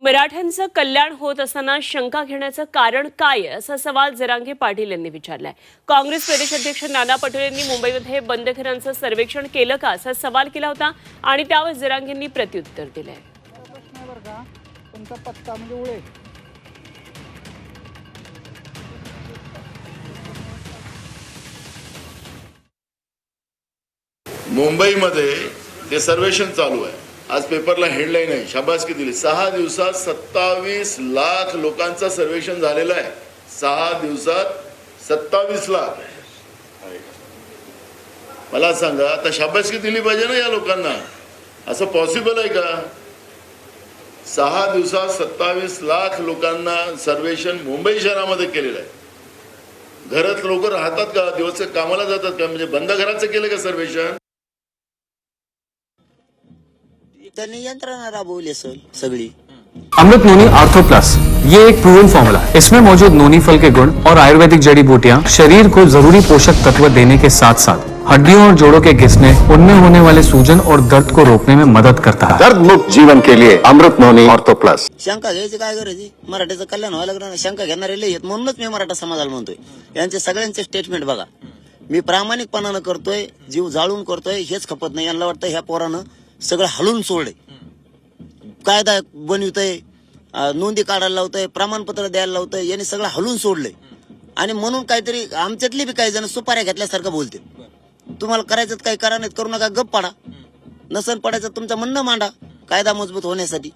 मराठ्यांचं कल्याण होत असताना शंका घेण्याचं कारण काय आहे असा सवाल जरांगे पाटील यांनी विचारलाय। काँग्रेस प्रदेशाध्यक्ष नाना पटोले यांनी मुंबईमध्ये बंदखोरांचं सर्वेक्षण केलं का असा सवाल केला होता आणि त्यावर जरांगेंनी प्रत्युत्तर दिलंय। मुंबईमध्ये ते सर्वेक्षण चालू आहे। आज पेपरला हेडलाईन आहे, शाबासकी दिली। 6 दिवसात 27 लाख लोकांचा सर्वेक्षण झालेलं आहे। 6 दिवसात 27 लाख। मला सांगा, आता शाबासकी दिली पाहिजे ना या लोकांना। असं पॉसिबल आहे का? 6 दिवसात 27 लाख लोकांना सर्वेक्षण मुंबई शहरामध्ये केलेलं आहे। घरात लोक राहतात का? दिवस कामाला जातात का? म्हणजे बंद घराचं केलं का सर्वेक्षण? त्यांनी यंत्रणा राबवली सगळी। अमृत नोनी आर्थो प्लस, ये एक प्रूवन फॉर्मूला है। इसमें मौजूद नोनी फल के गुण और आयुर्वेदिक जड़ी बूटियां शरीर को जरूरी पोषक तत्व देने के साथ साथ हड्डियों और जोड़ों के घिसने, उनमें होने वाले सूजन और दर्द को रोकने में मदद करता है। दर्द मुक्त जीवन के लिए अमृत नोनी आर्थो प्लस। शंका घ्यायची काय गरज आहे? मराठीचं कल्याण व्हायला लागलं ना, शंका घेणारे लय आहेत। म्हणूनच मी मराठा समाजाला म्हणतोय, यांचे सगळ्यांचे स्टेटमेंट बघा। मी प्रामाणिकपणानं करतोय, जीव जाळून करतोय, हेच खपत नाही। यांना वाटतं ह्या पोरानं सगळं हलवून सोडलंय, कायदा बनवतोय, नोंदी काढायला लावतोय, प्रमाणपत्र द्यायला लावतोय, यांनी सगळं हलवून सोडलंय। आणि म्हणून काहीतरी आमच्यातली बी काही जण सुपाऱ्या घेतल्यासारखं बोलते। तुम्हाला करायचं काही करा, नाही करू नका, गप पाडा। नसन पडायचं तुमचं म्हणणं मांडा कायदा मजबूत होण्यासाठी।